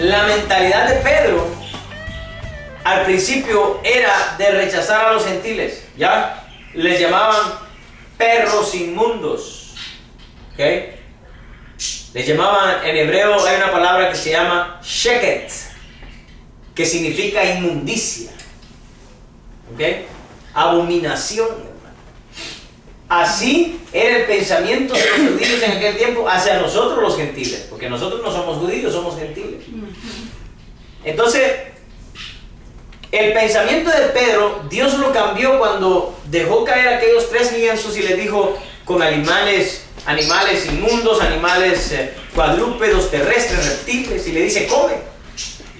La mentalidad de Pedro al principio era de rechazar a los gentiles, ¿ya? Les llamaban perros inmundos, ¿ok? Les llamaban, en hebreo hay una palabra que se llama sheket, que significa inmundicia, ¿ok? Abominación, hermano. Así era el pensamiento de los judíos en aquel tiempo hacia nosotros los gentiles, porque nosotros no somos judíos, somos gentiles. Entonces, el pensamiento de Pedro, Dios lo cambió cuando dejó caer aquellos 3 lienzos y les dijo con animales inmundos, animales cuadrúpedos, terrestres, reptiles, y le dice, come.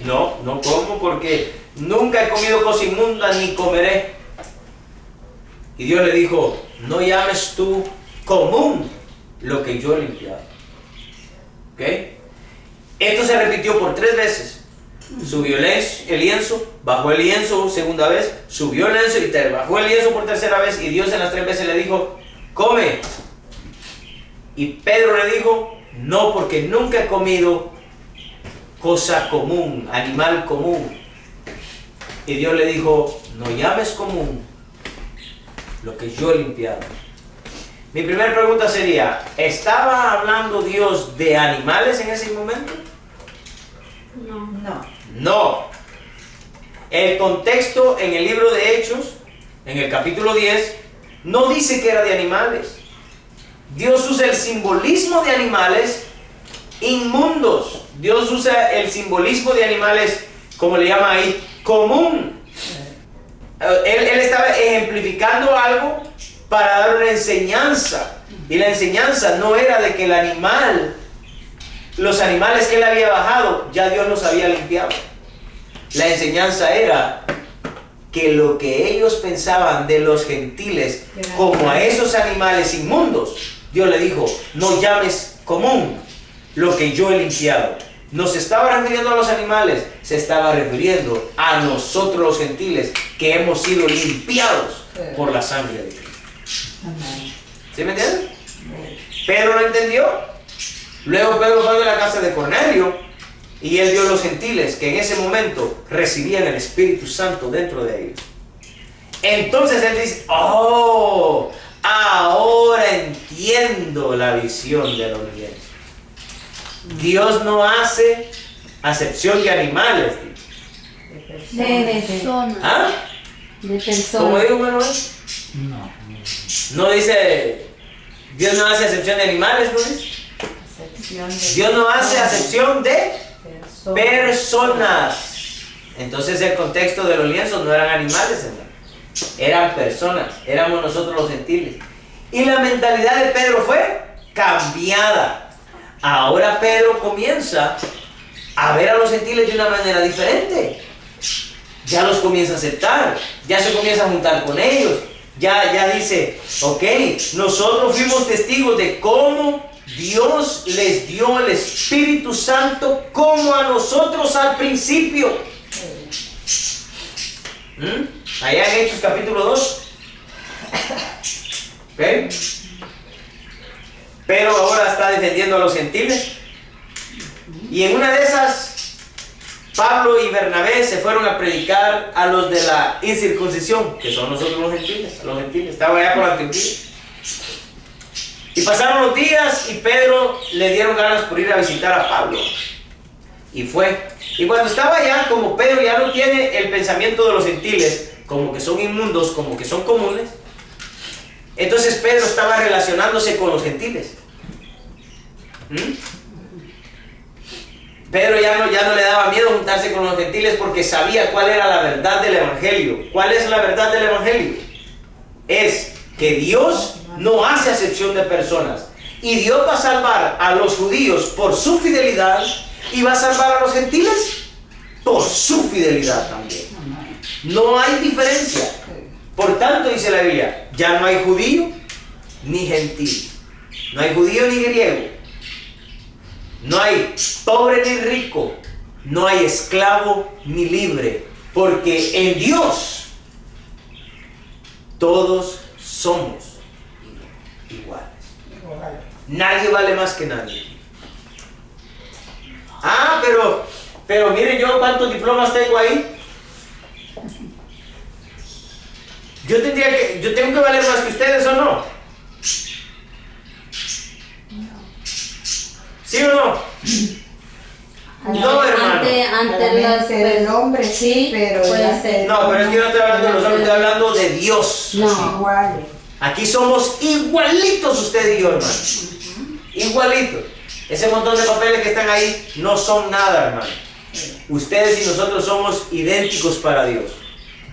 No como porque nunca he comido cosa inmunda ni comeré. Y Dios le dijo, no llames tú común lo que yo he limpiado. ¿Ok? Esto se repitió por 3 veces. Subió el lienzo, bajó el lienzo segunda vez, subió el lienzo y bajó el lienzo por 3ª vez, y Dios en las 3 veces le dijo, come. Y Pedro le dijo, no, porque nunca he comido cosa común, animal común. Y Dios le dijo, no llames común lo que yo he limpiado. Mi primera pregunta sería, ¿estaba hablando Dios de animales en ese momento? No. El contexto en el libro de Hechos, en el capítulo 10, no dice que era de animales. Dios usa el simbolismo de animales inmundos. Dios usa el simbolismo de animales, como le llama ahí, común. Él estaba ejemplificando algo para dar una enseñanza. Y la enseñanza no era de que el animal, los animales que él había bajado, ya Dios los había limpiado. La enseñanza era que lo que ellos pensaban de los gentiles como a esos animales inmundos, Dios le dijo, no llames común lo que yo he limpiado. No se estaba refiriendo a los animales, se estaba refiriendo a nosotros los gentiles, que hemos sido limpiados por la sangre de Cristo. ¿Sí me entienden? Pedro lo entendió. Luego Pedro fue de la casa de Cornelio y él vio a los gentiles que en ese momento recibían el Espíritu Santo dentro de ellos. Entonces él dice, oh, ahora entiendo la visión de la unión. Dios no hace acepción de animales. De personas. ¿Ah? De personas. ¿Cómo digo, Manuel? No dice, Dios no hace acepción de animales, ¿no dice? Dios no hace acepción de personas. Entonces el contexto de los lienzos no eran animales, hermano. Eran personas, éramos nosotros los gentiles. Y la mentalidad de Pedro fue cambiada. Ahora Pedro comienza a ver a los gentiles de una manera diferente. Ya los comienza a aceptar, ya se comienza a juntar con ellos. Ya dice, ok, nosotros fuimos testigos de cómo Dios les dio el Espíritu Santo como a nosotros al principio. Allá en Hechos capítulo 2. ¿Ok? Pero ahora está defendiendo a los gentiles. Y en una de esas, Pablo y Bernabé se fueron a predicar a los de la incircuncisión, que son nosotros los gentiles. A los gentiles, estaban allá por Antioquía. Y pasaron los días y Pedro le dieron ganas por ir a visitar a Pablo. Y fue. Y cuando estaba allá, como Pedro ya no tiene el pensamiento de los gentiles, como que son inmundos, como que son comunes, entonces Pedro estaba relacionándose con los gentiles. Pedro ya no le daba miedo juntarse con los gentiles porque sabía cuál era la verdad del Evangelio. ¿Cuál es la verdad del Evangelio? Es que Dios no hace acepción de personas. Y Dios va a salvar a los judíos por su fidelidad y va a salvar a los gentiles por su fidelidad también. No hay diferencia. Por tanto, dice la Biblia, ya no hay judío ni gentil. No hay judío ni griego. No hay pobre ni rico. No hay esclavo ni libre. Porque en Dios todos somos iguales. Nadie vale más que nadie. Pero miren yo cuántos diplomas tengo ahí. Yo tengo que valer más que ustedes, ¿o no? ¿Sí o no? No, hermano. Ante el hombre sí, pero puede ser. No, pero es que yo no estoy hablando de los hombres, estoy hablando de Dios. no. Iguales. Aquí somos igualitos usted y yo, hermano. Igualitos. Ese montón de papeles que están ahí no son nada, hermano. Ustedes y nosotros somos idénticos para Dios.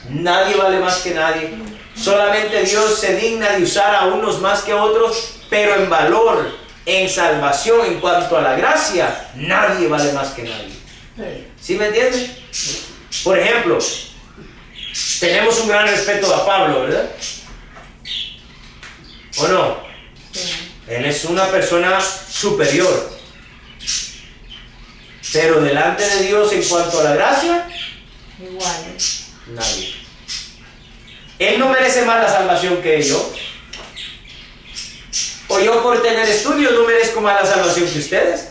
Nadie vale más que nadie. Solamente Dios se digna de usar a unos más que a otros, pero en valor, en salvación, en cuanto a la gracia, nadie vale más que nadie. ¿Sí me entienden? Por ejemplo, tenemos un gran respeto a Pablo, ¿verdad? ¿O no? Él es una persona superior. Pero delante de Dios, en cuanto a la gracia, Iguales. nadie. Él no merece más la salvación que yo. O yo por tener estudios no merezco más la salvación que ustedes.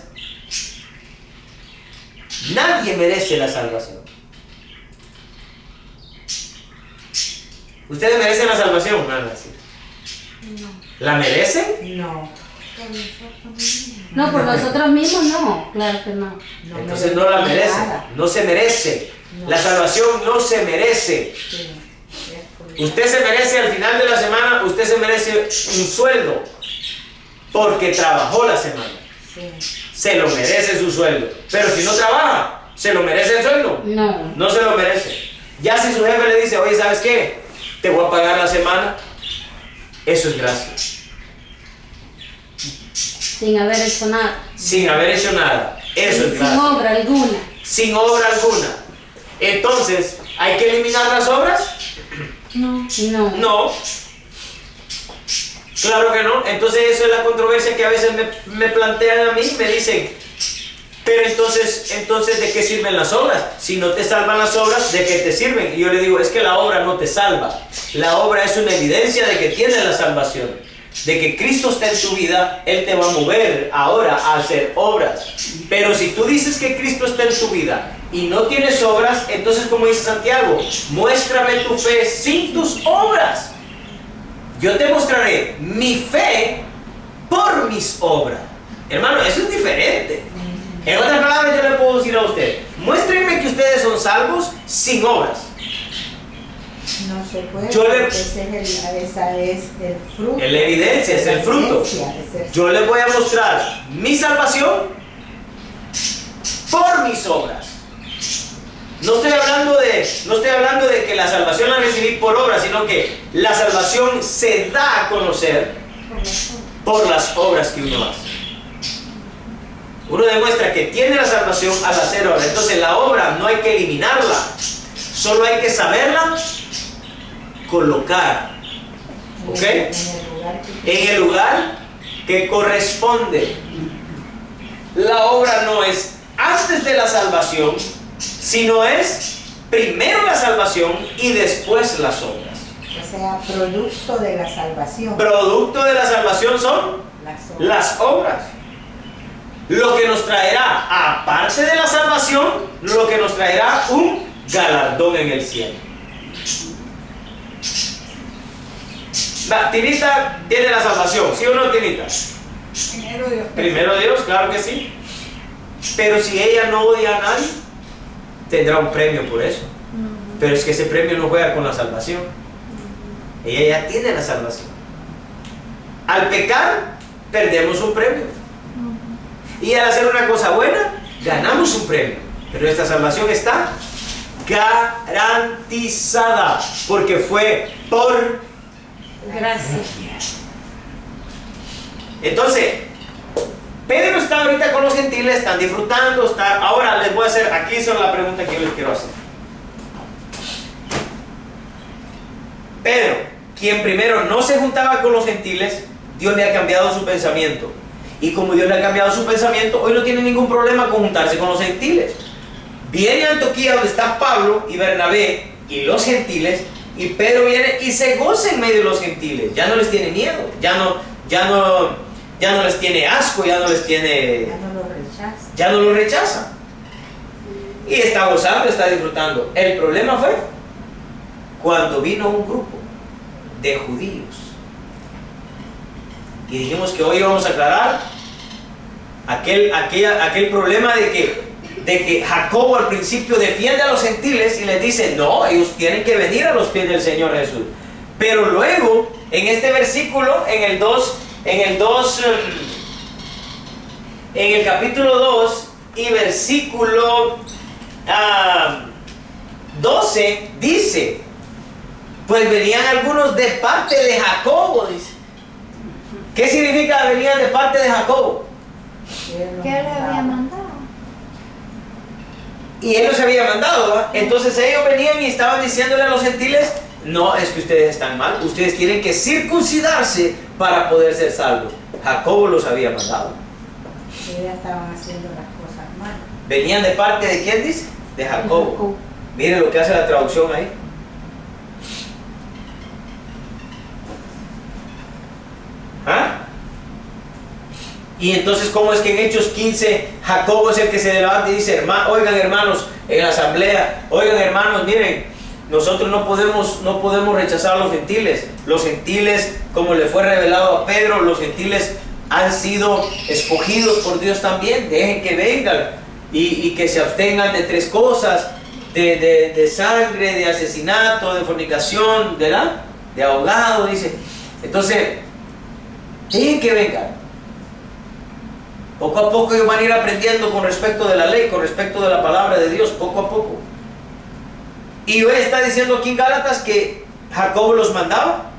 Nadie merece la salvación. ¿Ustedes merecen la salvación? ¿La merecen? No. No, por nosotros mismos no, claro que no. Entonces no la merecen. No se merece. La salvación no se merece. Sí. Usted se merece al final de la semana, usted se merece un sueldo. Porque trabajó la semana. Sí. Se lo merece su sueldo. Pero si no trabaja, ¿se lo merece el sueldo? No. No se lo merece. Ya si su jefe le dice, oye, ¿sabes qué? Te voy a pagar la semana. Eso es gracia. Sin haber hecho nada. Sin haber hecho nada. Eso es Sin gracia. obra alguna. Sin obra alguna. Entonces, ¿hay que eliminar las obras? No. No. No. Claro que no. Entonces eso es la controversia que a veces me plantean a mí. Me dicen, pero entonces ¿de qué sirven las obras? Si no te salvan las obras, ¿de qué te sirven? Y yo le digo, es que la obra no te salva. La obra es una evidencia de que tienes la salvación. De que Cristo está en tu vida, Él te va a mover ahora a hacer obras. Pero si tú dices que Cristo está en tu vida y no tienes obras, entonces como dice Santiago, muéstrame tu fe sin tus obras. Yo te mostraré mi fe por mis obras. Hermano, eso es diferente. En otras palabras, yo le puedo decir a usted, muéstrenme que ustedes son salvos sin obras. No se puede. Yo le- Esa es el fruto. Es la evidencia, es el fruto. Yo les voy a mostrar mi salvación por mis obras. No estoy hablando de que la salvación la recibí por obras, sino que la salvación se da a conocer por las obras que uno hace. Uno demuestra que tiene la salvación al hacer obras. Entonces la obra no hay que eliminarla, solo hay que saberla colocar. ¿Ok? En el lugar que corresponde. La obra no es antes de la salvación, sino es primero la salvación y después las obras. O sea, producto de la salvación. Producto de la salvación son las obras. Lo que nos traerá, aparte de la salvación, lo que nos traerá un galardón en el cielo. Tinita tiene la salvación, ¿sí o no, Tinita? Primero Dios. Primero Dios, claro que sí. Pero si ella no odia a nadie, tendrá un premio por eso. Pero es que ese premio no juega con la salvación. Ella ya tiene la salvación. Al pecar, perdemos un premio. Y al hacer una cosa buena, ganamos un premio. Pero esta salvación está garantizada, porque fue por Gracias. Entonces, Pedro está ahorita con los gentiles, están disfrutando, ahora les voy a hacer, aquí son la pregunta que yo les quiero hacer. Pedro, quien primero no se juntaba con los gentiles, Dios le ha cambiado su pensamiento. Y como Dios le ha cambiado su pensamiento, hoy no tiene ningún problema con juntarse con los gentiles. Viene a Antioquía, donde está Pablo y Bernabé y los gentiles, y Pedro viene y se goza en medio de los gentiles. Ya no les tiene miedo, ya no les tiene asco, ya no les tiene... Ya no lo rechaza. Ya no lo rechaza. y está gozando, está disfrutando. El problema fue cuando vino un grupo de judíos. Y dijimos que hoy vamos a aclarar aquel problema de que Jacobo al principio defiende a los gentiles y les dice, no, ellos tienen que venir a los pies del Señor Jesús. Pero luego, en este versículo, en el capítulo 2 y versículo 12, dice, pues venían algunos de parte de Jacobo, dice. ¿Qué significa venían de parte de Jacobo? ¿Qué le había mandado? Y él los había mandado, ¿verdad? Entonces ellos venían y estaban diciéndole a los gentiles, no, es que ustedes están mal, ustedes tienen que circuncidarse para poder ser salvos. Jacobo los había mandado. Ellos estaban haciendo las cosas mal. ¿Venían de parte de quién dice? De Jacobo. Jacobo. Miren lo que hace la traducción ahí. ¿Ah? Y entonces, ¿cómo es que en Hechos 15 Jacobo es el que se levanta y dice, oigan hermanos, en la asamblea, oigan hermanos, miren, nosotros no podemos rechazar a los gentiles. Los gentiles, como le fue revelado a Pedro, los gentiles han sido escogidos por Dios también. Dejen que vengan y que se abstengan de tres cosas, de sangre, de asesinato, de fornicación, ¿verdad? De ahogado, dice. Entonces, dejen que vengan. Poco a poco ellos van a ir aprendiendo con respecto de la ley, con respecto de la palabra de Dios, poco a poco. Y hoy está diciendo aquí en Gálatas que Jacobo los mandaba.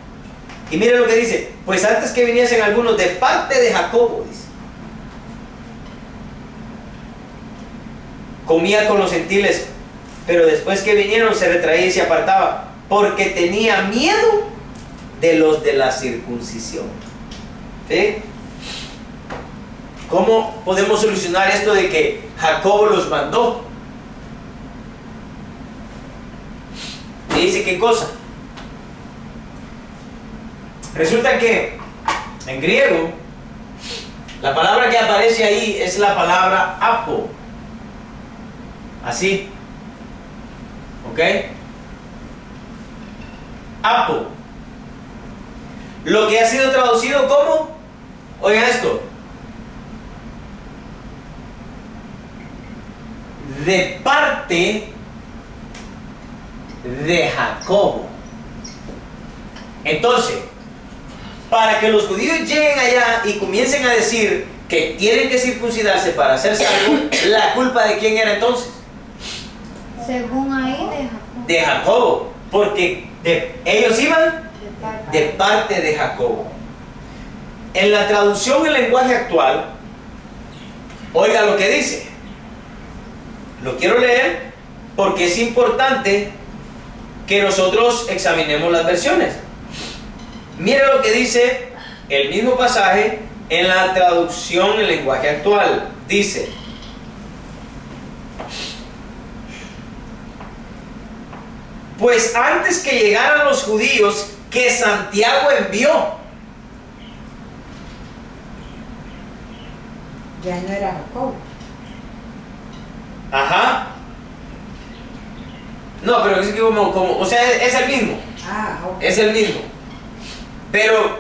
Y mire lo que dice, pues antes que viniesen algunos de parte de Jacobo, dice, comía con los gentiles, pero después que vinieron se retraía y se apartaba, porque tenía miedo de los de la circuncisión. ¿Sí? ¿Cómo podemos solucionar esto de que Jacobo los mandó? Y dice, ¿qué cosa? Resulta que en griego la palabra que aparece ahí es la palabra apo. Así. ¿Ok? Apo. Lo que ha sido traducido como, oigan esto, de parte de Jacobo. Entonces, para que los judíos lleguen allá y comiencen a decir que tienen que circuncidarse para ser salvos, ¿la culpa de quién era entonces? Según ahí de Jacobo. De Jacobo, porque ellos iban de parte de Jacobo. En la traducción en lenguaje actual, oiga lo que dice. Lo quiero leer porque es importante que nosotros examinemos las versiones. Mire lo que dice el mismo pasaje en la traducción en lenguaje actual. Dice, pues antes que llegaran los judíos que Santiago envió. Ya no era Jacobo. Ajá. No, pero es que o sea, es el mismo. Ah, ok. Es el mismo. Pero,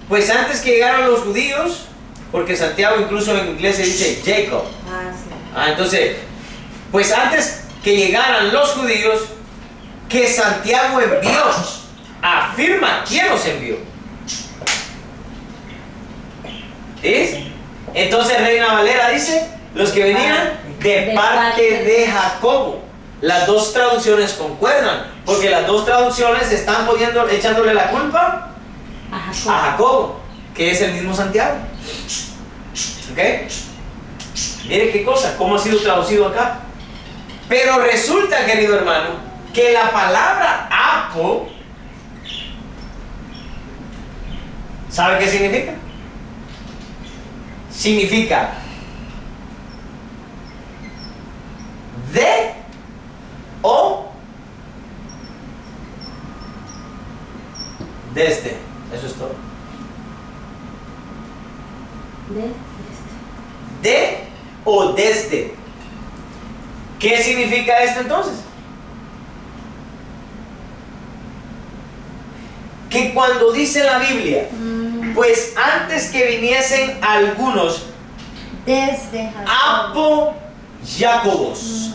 pues antes que llegaran los judíos, porque Santiago incluso en inglés se dice Jacob. Ah, sí. Entonces, pues antes que llegaran los judíos, que Santiago envió, afirma quién los envió. ¿Sí? Entonces Reina Valera dice, los que venían de parte de Jacobo. Las dos traducciones concuerdan, porque las dos traducciones están echándole la culpa a Jacobo, que es el mismo Santiago. ¿Ok? Mire qué cosa, cómo ha sido traducido acá. Pero resulta, querido hermano, que la palabra apo, ¿sabe qué significa? Significa de o desde. Eso es todo. De o desde. ¿Qué significa esto entonces? Que cuando dice la Biblia, pues antes que viniesen algunos Desde Jacobo. apóstolos.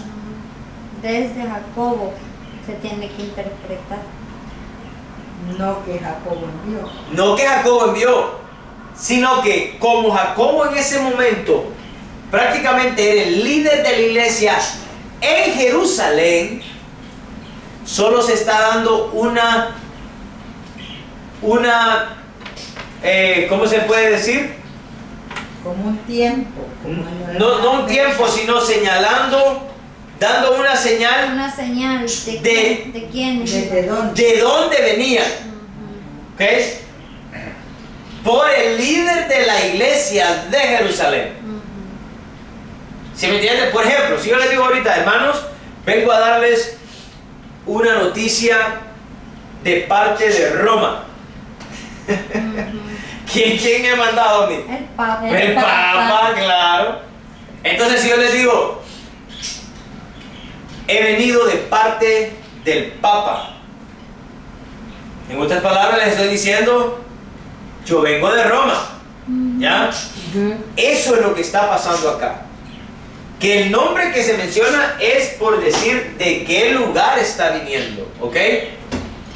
Desde Jacobo se tiene que interpretar. No que Jacobo envió. No que Jacobo envió, sino que como Jacobo en ese momento prácticamente era el líder de la iglesia en Jerusalén, solo se está dando una ¿cómo se puede decir? Como un tiempo. No un tiempo, sino señalando, dando una señal Una señal De- de quién. ¿Desde dónde? de dónde venía. ¿Ok? Por el líder de la iglesia de Jerusalén. ¿Sí me entienden? Por ejemplo, si yo les digo ahorita, hermanos, vengo a darles una noticia de parte de Roma. ¿Quién me ha mandado a mí? El Papa. El Papa, claro. Entonces, si yo les digo, he venido de parte del Papa. En otras palabras, les estoy diciendo, yo vengo de Roma. ¿Ya? Eso es lo que está pasando acá. Que el nombre que se menciona es por decir de qué lugar está viniendo. ¿Ok?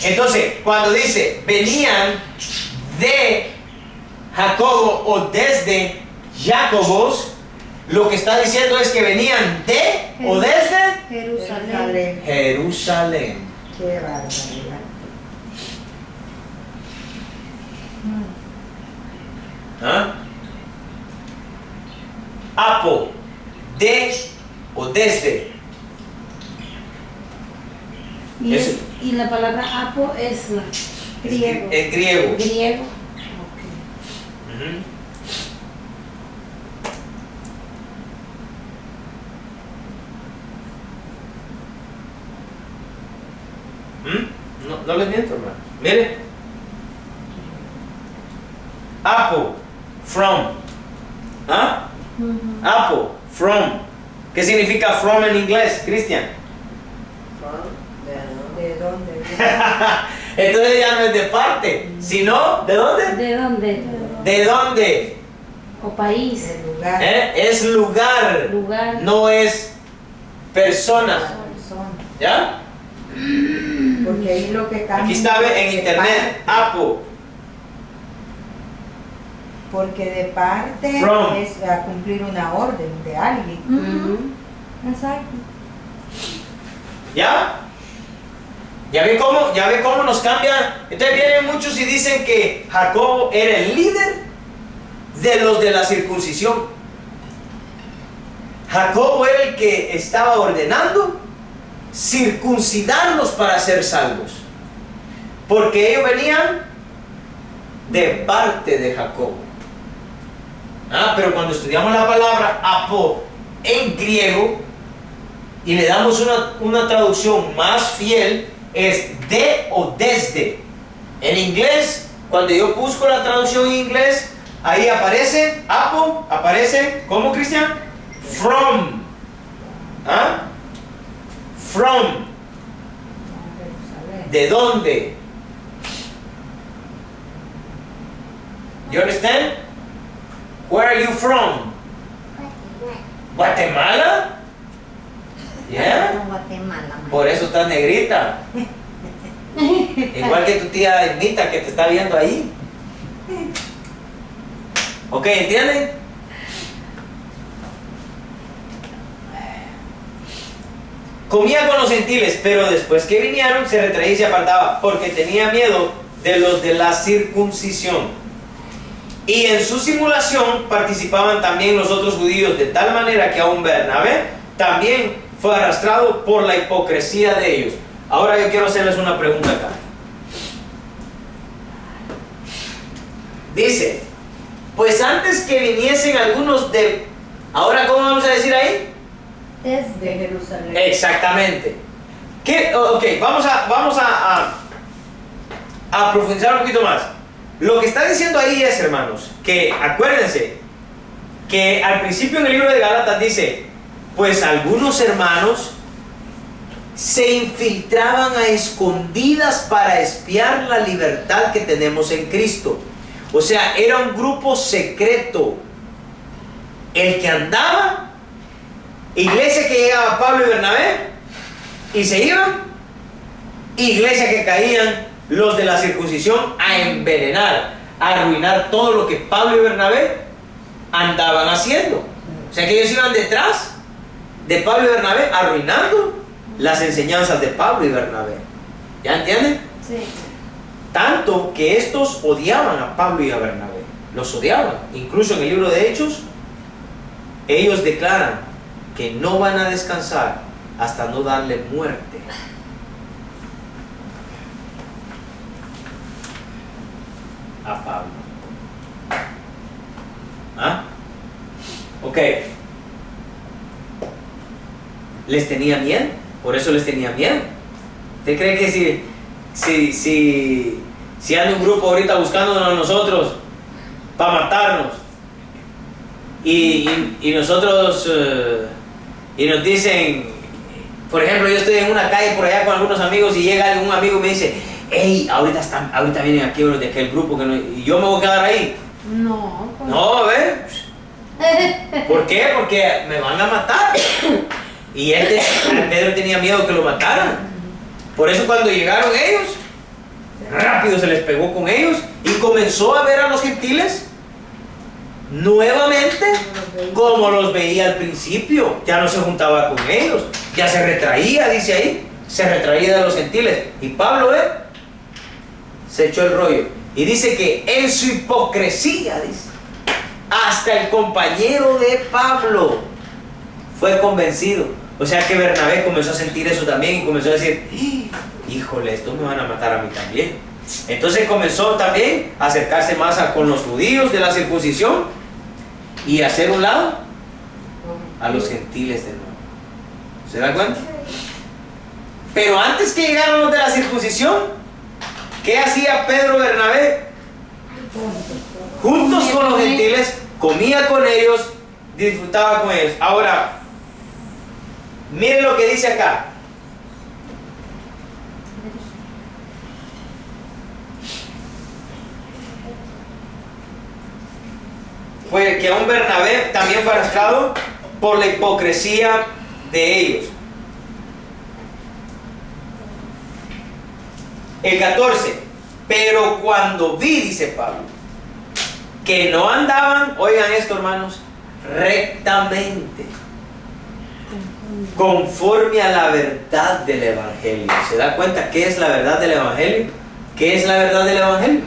Entonces, cuando dice, venían de Jacobo o desde Jacobos, lo que está diciendo es que venían de o desde Jerusalén. Jerusalén. Qué barbaridad. ¿Ah? Apo, de o desde. Y, Eso. y la palabra apo es Griego. Es griego. griego. Ujú. No les miento, hermano. Mire. Apo, from. ¿Ah? Apo, from. ¿Qué significa from en inglés, Cristian? ¿De dónde? Entonces ya no es de parte, sino ¿de dónde? ¿De dónde? ¿De dónde? O país. El lugar. Es lugar, Lugar. no es persona. Persona. ¿Ya? Porque ahí lo que cambia. Aquí está en de internet, parte, Apo. Porque de parte From. es a cumplir una orden de alguien. Exacto. ¿Ya? ¿Ya ve cómo nos cambia? Entonces vienen muchos y dicen que Jacobo era el líder de los de la circuncisión. Jacobo era el que estaba ordenando circuncidarlos para ser salvos. Porque ellos venían de parte de Jacobo. Pero cuando estudiamos la palabra apo en griego y le damos una traducción más fiel, es de o desde. En inglés, cuando yo busco la traducción en inglés, ahí aparece apo, aparece, ¿cómo, Cristian? From. From. Jerusalén. ¿De dónde? You understand? Where are you from? ¿Guatemala? Yeah. Guatemala. Por eso estás negrita. Igual que tu tía Ednita que te está viendo ahí. ¿Ok? ¿Entienden? Comía con los gentiles, pero después que vinieron se retraía y se apartaba, porque tenía miedo de los de la circuncisión. Y en su simulación participaban también los otros judíos, de tal manera que aún Bernabé también fue arrastrado por la hipocresía de ellos. Ahora yo quiero hacerles una pregunta acá. Dice, pues antes que viniesen algunos de... Ahora, ¿cómo vamos a decir ahí? Desde De Jerusalén. Exactamente. Ok, vamos a profundizar un poquito más. Lo que está diciendo ahí es, hermanos, que acuérdense que al principio en el libro de Gálatas dice pues algunos hermanos se infiltraban a escondidas para espiar la libertad que tenemos en Cristo. O sea, era un grupo secreto el que andaba, iglesia que llegaba Pablo y Bernabé y se iban, iglesia que caían los de la circuncisión a envenenar, a arruinar todo lo que Pablo y Bernabé andaban haciendo. O sea que ellos iban detrás de Pablo y Bernabé arruinando las enseñanzas de Pablo y Bernabé. ¿Ya entienden? Sí. Tanto que estos odiaban a Pablo y a Bernabé. Los odiaban. Incluso en el libro de Hechos, ellos declaran que no van a descansar hasta no darle muerte a Pablo. ¿Ah? Ok. Les tenía miedo. Por eso les tenía miedo. ¿Usted cree que si anda un grupo ahorita buscándonos a nosotros para matarnos y nosotros y nos dicen, por ejemplo, yo estoy en una calle por allá con algunos amigos y llega algún amigo y me dice, hey, ahorita vienen aquí unos de aquel grupo que no, y yo me voy a quedar ahí? No, pues. No, a ver. ¿Por qué? Porque me van a matar. Y Pedro tenía miedo que lo mataran. Por eso cuando llegaron ellos, rápido se les pegó con ellos y comenzó a ver a los gentiles nuevamente como los veía al principio. Ya no se juntaba con ellos, ya se retraía, dice ahí, se retraía de los gentiles. Y Pablo se echó el rollo y dice que en su hipocresía, dice, hasta el compañero de Pablo fue convencido. O sea que Bernabé comenzó a sentir eso también y comenzó a decir, híjole, estos me van a matar a mí también. Entonces comenzó también a acercarse más con los judíos de la circuncisión y a hacer un lado a los gentiles de nuevo. ¿Se da cuenta? Pero antes que llegaran los de la circuncisión, ¿qué hacía Pedro y Bernabé? Juntos con los gentiles, comía con ellos, disfrutaba con ellos. Ahora, miren lo que dice acá. Pues que aún Bernabé también fue arrastrado por la hipocresía de ellos. El 14. Pero cuando vi, dice Pablo, que no andaban, oigan esto hermanos, rectamente, conforme a la verdad del Evangelio. ¿Se da cuenta qué es la verdad del Evangelio? ¿Qué es la verdad del Evangelio?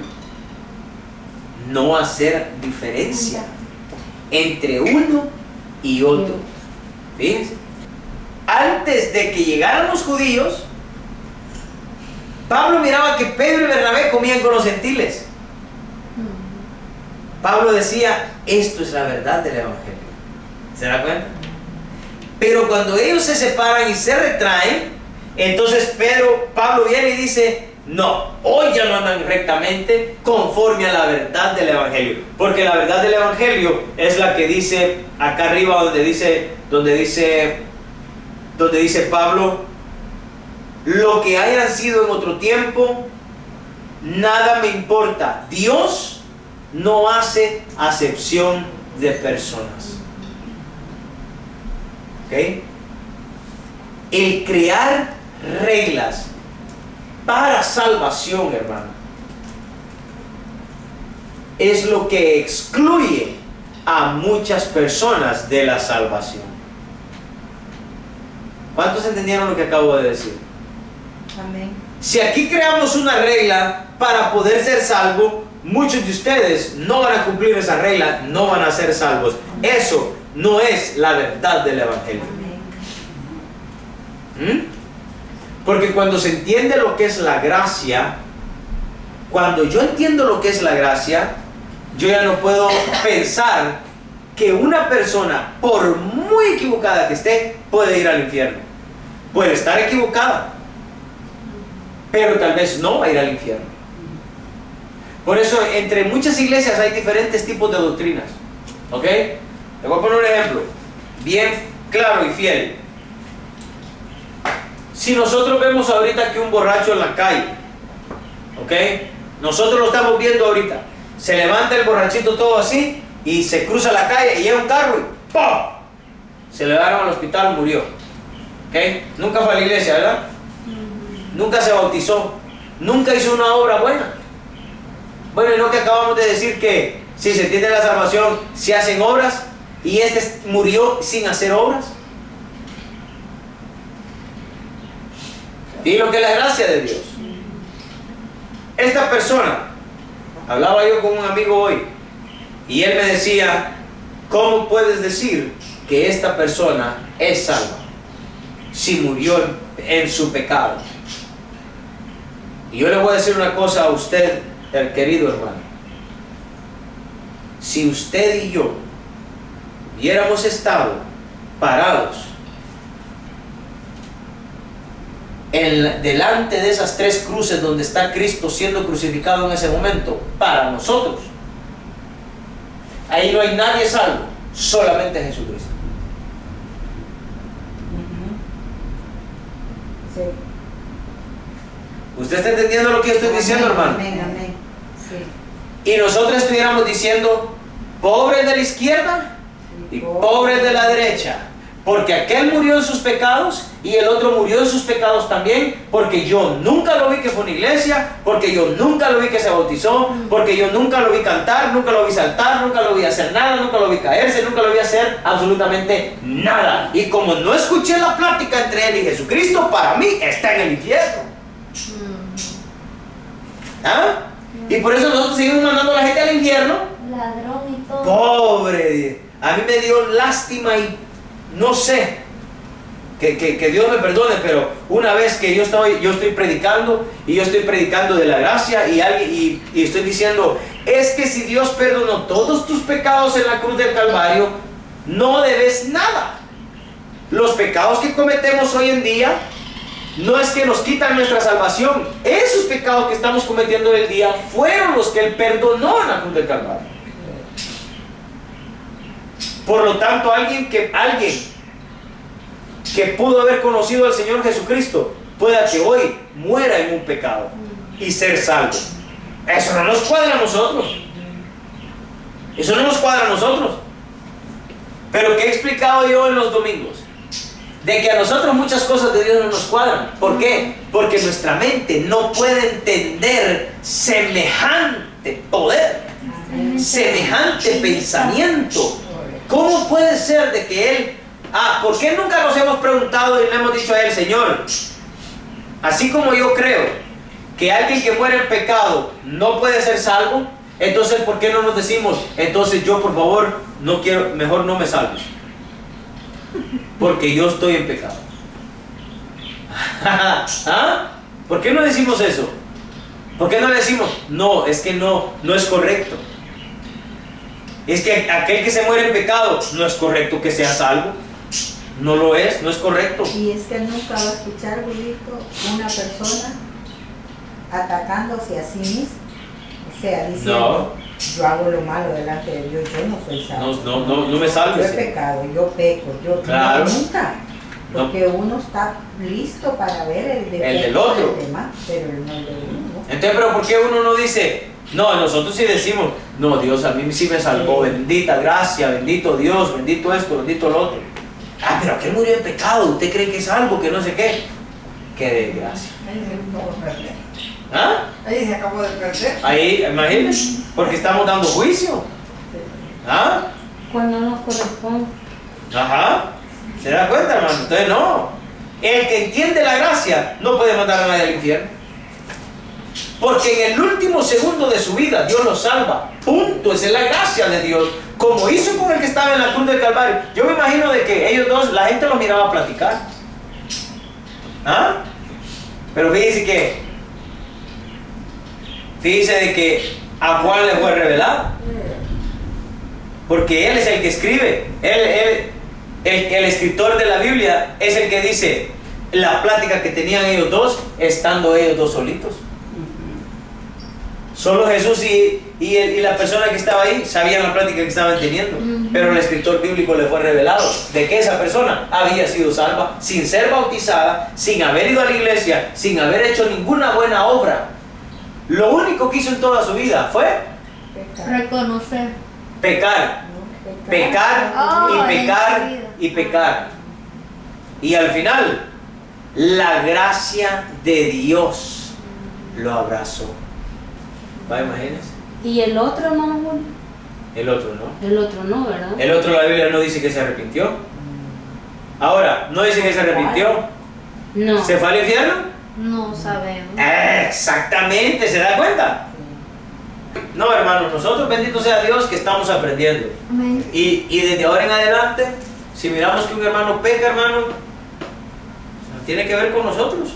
No hacer diferencia entre uno y otro. Fíjense. Antes de que llegaran los judíos, Pablo miraba que Pedro y Bernabé comían con los gentiles. Pablo decía, esto es la verdad del Evangelio. ¿Se da cuenta? Pero cuando ellos se separan y se retraen, entonces Pablo viene y dice, no, hoy ya no andan rectamente conforme a la verdad del Evangelio. Porque la verdad del Evangelio es la que dice acá arriba donde dice Pablo, lo que hayan sido en otro tiempo, nada me importa. Dios no hace acepción de personas. ¿Ok? El crear reglas para salvación, hermano, es lo que excluye a muchas personas de la salvación. ¿Cuántos entendieron lo que acabo de decir? Amén. Si aquí creamos una regla para poder ser salvo, muchos de ustedes no van a cumplir esa regla, no van a ser salvos. Eso no es la verdad del Evangelio. Porque cuando se entiende lo que es la gracia, cuando yo entiendo lo que es la gracia, yo ya no puedo pensar que una persona, por muy equivocada que esté, puede ir al infierno. Puede estar equivocada, pero tal vez no va a ir al infierno. Por eso entre muchas iglesias hay diferentes tipos de doctrinas. ¿Ok? Le voy a poner un ejemplo bien claro y fiel. Si nosotros vemos ahorita que un borracho en la calle, ¿ok? Nosotros lo estamos viendo ahorita. Se levanta el borrachito todo así y se cruza la calle y llega un carro y ¡pum! Se le llevaron al hospital, murió. ¿Ok? Nunca fue a la iglesia, ¿verdad? Nunca se bautizó. Nunca hizo una obra buena. Bueno, y no que acabamos de decir que si se tiene la salvación, se hacen obras, y este murió sin hacer obras. Y lo que es la gracia de Dios. Esta persona, hablaba yo con un amigo hoy, y él me decía, ¿cómo puedes decir que esta persona es salva si murió en su pecado? Y yo le voy a decir una cosa a usted, el querido hermano. Si usted y yo hubiéramos estado parados delante de esas tres cruces donde está Cristo siendo crucificado en ese momento, para nosotros, ahí no hay nadie salvo, solamente Jesucristo. Sí. ¿Usted está entendiendo lo que yo estoy diciendo, hermano? Amén, amén. Sí. Y nosotros estuviéramos diciendo, pobres de la izquierda y pobres de la derecha, porque aquel murió en sus pecados y el otro murió en sus pecados también, porque yo nunca lo vi que fue a una iglesia, porque yo nunca lo vi que se bautizó, porque yo nunca lo vi cantar, nunca lo vi saltar, nunca lo vi hacer nada, nunca lo vi caerse, nunca lo vi hacer absolutamente nada. Y como no escuché la plática entre él y Jesucristo, para mí está en el infierno. ¿Ah? Y por eso nosotros seguimos mandando a la gente al infierno. Ladrón y todo. Pobre, a mí me dio lástima y no sé, que Dios me perdone, pero una vez que yo estoy predicando y yo estoy predicando de la gracia y estoy diciendo, es que si Dios perdonó todos tus pecados en la cruz del Calvario, no debes nada. Los pecados que cometemos hoy en día no es que nos quitan nuestra salvación. Esos pecados que estamos cometiendo hoy en día fueron los que Él perdonó en la cruz del Calvario. Por lo tanto, alguien que pudo haber conocido al Señor Jesucristo, pueda que hoy muera en un pecado y ser salvo. Eso no nos cuadra a nosotros. Eso no nos cuadra a nosotros. Pero que he explicado yo en los domingos, de que a nosotros muchas cosas de Dios no nos cuadran. ¿Por qué? Porque nuestra mente no puede entender semejante poder, semejante pensamiento. ¿Cómo puede ser de que Él... ¿por qué nunca nos hemos preguntado y le hemos dicho a Él, Señor, así como yo creo que alguien que muere en pecado no puede ser salvo, entonces ¿por qué no nos decimos, entonces yo por favor no quiero, mejor no me salves? Porque yo estoy en pecado. ¿Ah? ¿Por qué no decimos eso? ¿Por qué no le decimos, no, es que no es correcto? Es que aquel que se muere en pecado no es correcto que sea salvo. No lo es, no es correcto. Y es que él nunca va a escuchar, Julito, una persona atacándose a sí mismo. O sea, diciendo, yo hago lo malo delante de Dios, yo no soy salvo. No me salves. Yo he pecado, yo peco, claro. Nunca. Porque uno está listo para ver el del otro. Del demás, pero no el de uno. Entonces, ¿pero por qué uno no dice, no, nosotros sí decimos, no, Dios a mí sí me salvó, bendita gracia, bendito Dios, bendito esto, bendito lo otro? Pero aquel murió en pecado, ¿usted cree que es algo que no sé qué? ¡Qué desgracia! ¿Ah? Ahí se acabó de perder. Ahí, imagínense, porque estamos dando juicio. ¿Ah? Cuando nos corresponde. Ajá. ¿Se da cuenta, hermano? Entonces no. El que entiende la gracia no puede mandar a nadie al infierno. Porque en el último segundo de su vida Dios lo salva. Punto. Esa es la gracia de Dios. Como hizo con el que estaba en la cruz del Calvario. Yo me imagino de que ellos dos, la gente los miraba a platicar. ¿Ah? Pero fíjese de que a Juan le fue revelado. Porque él es el que escribe. El escritor de la Biblia es el que dice la plática que tenían ellos dos, estando ellos dos solitos. Solo Jesús y la persona que estaba ahí sabían la práctica que estaban teniendo. Pero el escritor bíblico le fue revelado de que esa persona había sido salva sin ser bautizada, sin haber ido a la iglesia, sin haber hecho ninguna buena obra. Lo único que hizo en toda su vida fue Reconocer. pecar. ¿no? Pecar y pecar y pecar. Y al final, la gracia de Dios lo abrazó. ¿Va, imagínense? Y el otro, hermano Julio. El otro no. El otro no, ¿verdad? El otro, la Biblia no dice que se arrepintió. Ahora, no dice que se arrepintió. No. ¿Se fue al infierno? No sabemos. Exactamente, ¿se da cuenta? No, hermano, nosotros, bendito sea Dios, que estamos aprendiendo. Amén. Y desde ahora en adelante, si miramos que un hermano peca, hermano, tiene que ver con nosotros.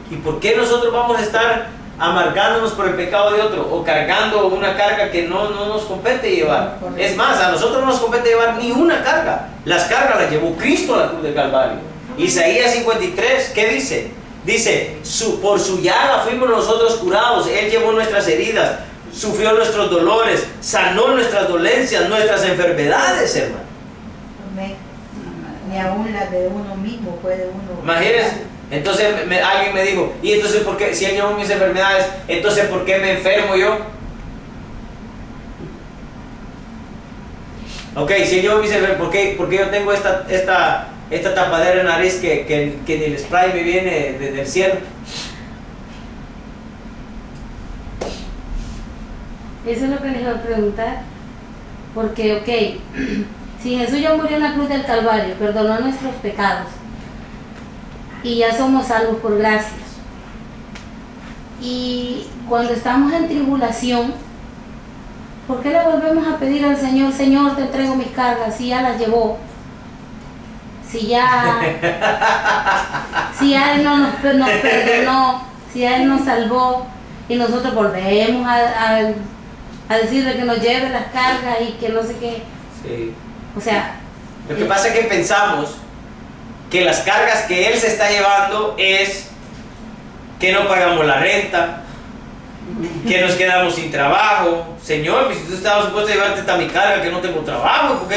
¿Y por qué nosotros vamos a estar amargándonos por el pecado de otro o cargando una carga que no nos compete llevar? Es más, a nosotros no nos compete llevar ni una carga. Las cargas las llevó Cristo a la cruz del Calvario. Isaías 53, ¿qué dice? Dice, por su llaga fuimos nosotros curados. Él llevó nuestras heridas, sufrió nuestros dolores, sanó nuestras dolencias, nuestras enfermedades, hermano. Amén. Ni aún la de uno mismo puede uno. Imagínense. Entonces alguien me dijo, ¿y entonces por qué? Si él llevó mis enfermedades, entonces ¿por qué me enfermo yo? Ok, si él llevó mis enfermedades, ¿por qué yo tengo esta tapadera en nariz que ni el spray me viene desde el cielo? Eso es lo que les iba a preguntar. Porque, ok, si Jesús ya murió en la cruz del Calvario, perdonó nuestros pecados, y ya somos salvos por gracia. Y cuando estamos en tribulación, ¿por qué le volvemos a pedir al Señor, Señor, te entrego mis cargas, si ya las llevó? Si ya Él no nos perdonó, si ya Él nos salvó, y nosotros volvemos a decirle que nos lleve las cargas y que no sé qué. Sí. O sea, Lo que pasa es que pensamos que las cargas que Él se está llevando es que no pagamos la renta, que nos quedamos sin trabajo. Señor, si tú estabas supuesto a llevarte esta mi carga, que no tengo trabajo,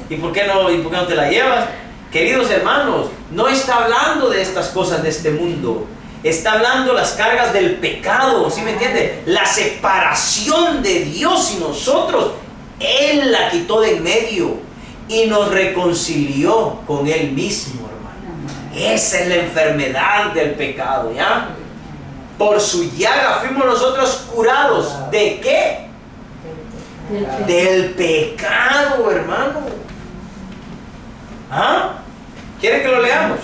¿y por qué no te la llevas? Queridos hermanos, no está hablando de estas cosas de este mundo. Está hablando las cargas del pecado, ¿sí me entiende? La separación de Dios y nosotros. Él la quitó de en medio y nos reconcilió con Él mismo, hermano. Esa es la enfermedad del pecado, ¿ya? Por su llaga fuimos nosotros curados. ¿De qué? Del pecado, hermano. ¿Ah? ¿Quieren que lo leamos?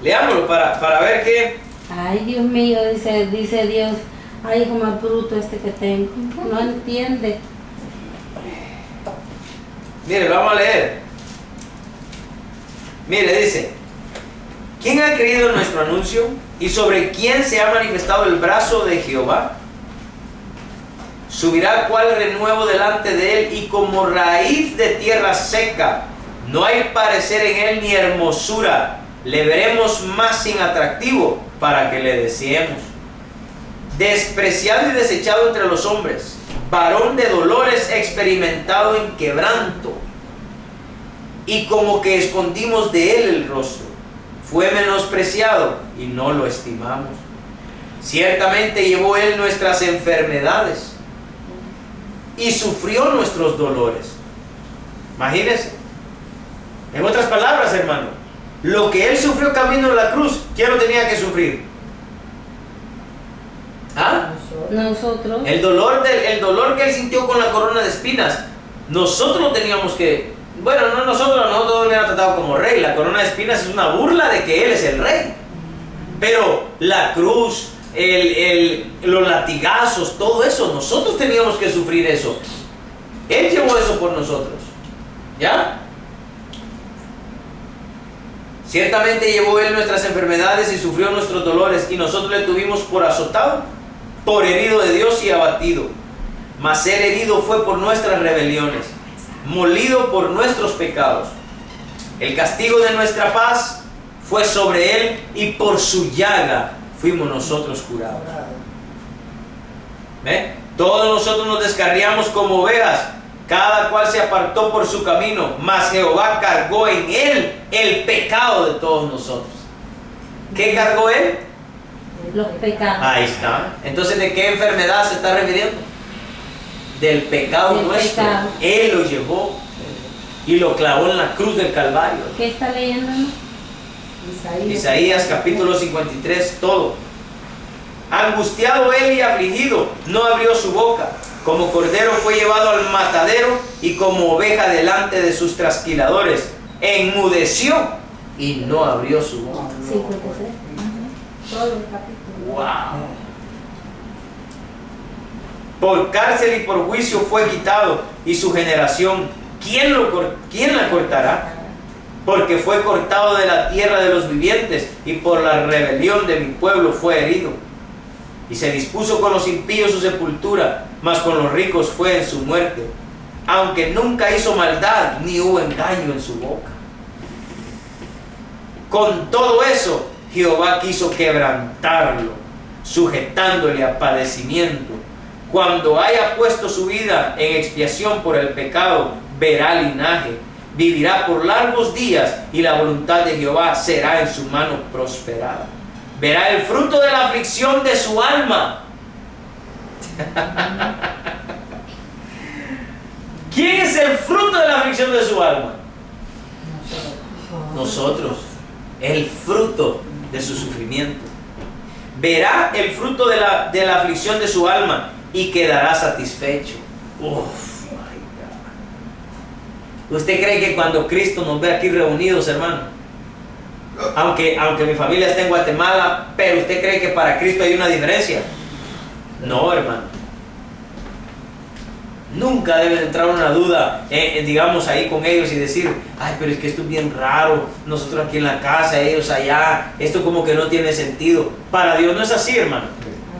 Leámoslo para ver qué. ay, Dios mío, dice Dios, ay, hijo más bruto este que tengo, no entiende. Mire, vamos a leer. Mire, dice: ¿quién ha creído en nuestro anuncio? ¿Y sobre quién se ha manifestado el brazo de Jehová? Subirá cual renuevo delante de él, y como raíz de tierra seca. No hay parecer en él ni hermosura. Le veremos más sin atractivo para que le deseemos. Despreciado y desechado entre los hombres, varón de dolores, experimentado en quebranto. Y como que escondimos de él el rostro. Fue menospreciado y no lo estimamos. Ciertamente llevó él nuestras enfermedades y sufrió nuestros dolores. Imagínense. En otras palabras, hermano, lo que él sufrió camino a la cruz, ¿quién lo tenía que sufrir? ¿Ah? Nosotros. El dolor que él sintió con la corona de espinas, nosotros lo teníamos que... Bueno, no nosotros lo hubieran tratado como rey. La corona de espinas es una burla de que él es el rey. Pero la cruz, los latigazos, todo eso, nosotros teníamos que sufrir eso. Él llevó eso por nosotros. ¿Ya? Ciertamente llevó él nuestras enfermedades y sufrió nuestros dolores, y nosotros le tuvimos por azotado, por herido de Dios y abatido. Mas él herido fue por nuestras rebeliones, molido por nuestros pecados. El castigo de nuestra paz fue sobre él, y por su llaga fuimos nosotros curados. ¿Ve? Todos nosotros nos descarriamos como ovejas, cada cual se apartó por su camino, mas Jehová cargó en él el pecado de todos nosotros. ¿Qué cargó él? Los pecados. Ahí está. Entonces, ¿de qué enfermedad se está refiriendo? Del pecado Del nuestro. pecado. Él lo llevó y lo clavó en la cruz del Calvario. ¿Qué está leyendo, no? Isaías capítulo 53, todo. Angustiado él y afligido, no abrió su boca. Como cordero fue llevado al matadero y como oveja delante de sus trasquiladores. Enmudeció y no abrió su boca. 53. Todo el capítulo. ¡Wow! Por cárcel y por juicio fue quitado, y su generación, ¿quién la cortará? Porque fue cortado de la tierra de los vivientes, y por la rebelión de mi pueblo fue herido. Y se dispuso con los impíos su sepultura, mas con los ricos fue en su muerte, aunque nunca hizo maldad, ni hubo engaño en su boca. Con todo eso, Jehová quiso quebrantarlo, sujetándole a padecimiento. Cuando haya puesto su vida en expiación por el pecado, verá linaje, vivirá por largos días, y la voluntad de Jehová será en su mano prosperada. Verá el fruto de la aflicción de su alma. ¿Quién es el fruto de la aflicción de su alma? Nosotros. El fruto de su sufrimiento. Verá el fruto de la aflicción de su alma y quedará satisfecho. Uf, my God. ¿Usted cree que cuando Cristo nos ve aquí reunidos, hermano? Aunque mi familia esté en Guatemala, pero ¿usted cree que para Cristo hay una diferencia? No, hermano. Nunca debe entrar una duda, digamos, ahí con ellos y decir, ay, pero es que esto es bien raro, nosotros aquí en la casa, ellos allá, esto como que no tiene sentido. Para Dios no es así, hermano.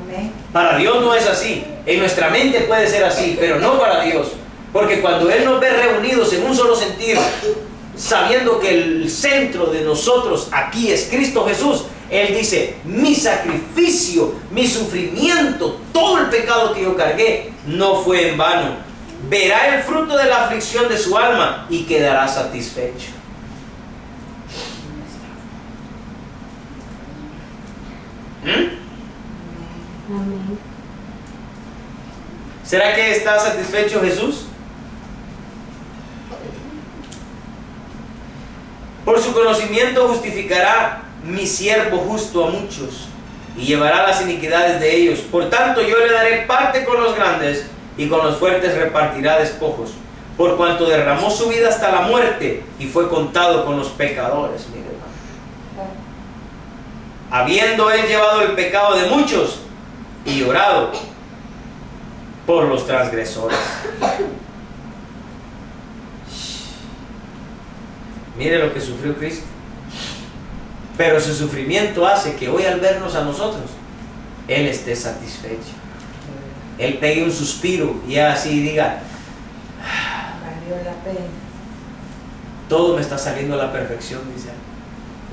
Amén. Para Dios no es así. En nuestra mente puede ser así, pero no para Dios. Porque cuando Él nos ve reunidos en un solo sentido, sabiendo que el centro de nosotros aquí es Cristo Jesús, Él dice, mi sacrificio, mi sufrimiento, todo el pecado que yo cargué, no fue en vano. Verá el fruto de la aflicción de su alma y quedará satisfecho. Amén. ¿Será que está satisfecho Jesús? Por su conocimiento justificará mi siervo justo a muchos y llevará las iniquidades de ellos. Por tanto yo le daré parte con los grandes y con los fuertes repartirá despojos. Por cuanto derramó su vida hasta la muerte y fue contado con los pecadores. Mire, hermano. Habiendo él llevado el pecado de muchos y llorado por los transgresores. Mire lo que sufrió Cristo. Pero su sufrimiento hace que hoy al vernos a nosotros, Él esté satisfecho. Él pegue un suspiro y así diga, Valió la pena. todo me está saliendo a la perfección, dice.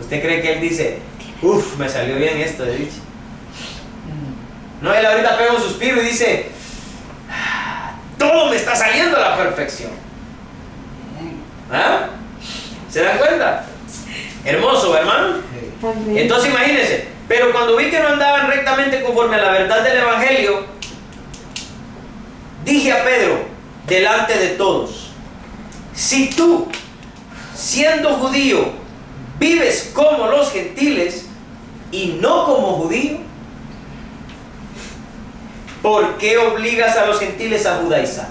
¿Usted cree que Él dice, uff, me salió bien esto de dicho? No, Él ahorita pega un suspiro y dice, todo me está saliendo a la perfección. ¿Ah? ¿Se dan cuenta? Hermoso, hermano. Amén. Entonces imagínense, pero cuando vi que no andaban rectamente conforme a la verdad del Evangelio, dije a Pedro, delante de todos, si tú, siendo judío, vives como los gentiles y no como judío, ¿por qué obligas a los gentiles a judaizar?